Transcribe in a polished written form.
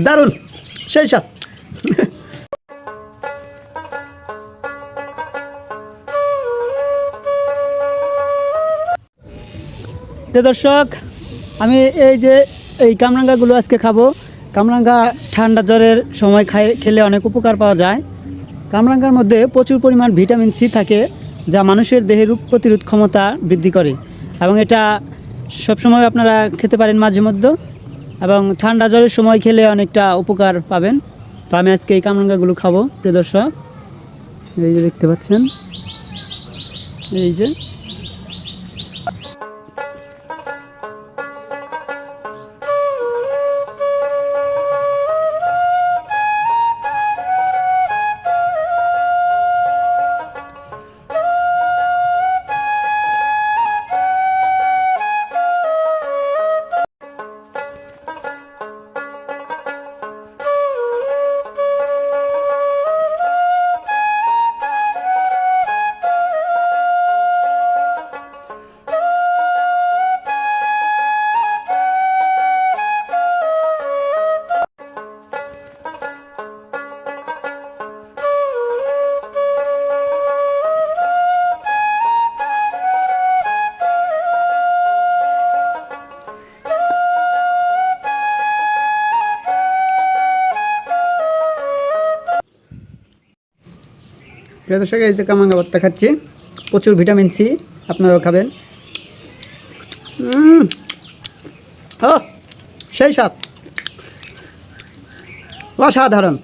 দারুণ, সেই স্বাদ। প্রিয় দর্শক, আমি এই যে এই কামরাঙ্গাগুলো আজকে খাবো। কামরাঙ্গা ঠান্ডা জ্বরের সময় খেলে অনেক উপকার পাওয়া যায়। কামরাঙ্গার মধ্যে প্রচুর পরিমাণ ভিটামিন সি থাকে, যা মানুষের দেহের রোগ প্রতিরোধ ক্ষমতা বৃদ্ধি করে, এবং এটা সবসময় আপনারা খেতে পারেন মাঝে মধ্যে, এবং ঠান্ডা জ্বরের সময় খেলে অনেকটা উপকার পাবেন। তো আমি আজকে এই কামরাঙ্গাগুলো খাবো। প্রিয় দর্শক, এই যে দেখতে পাচ্ছেন, এই যে প্রিয় দর্শক, এই যে কামরাঙ্গা ভর্তা খাচ্ছি, প্রচুর ভিটামিন সি, আপনারাও খাবেন। ও সেই স্বাদ, অসাধারণ।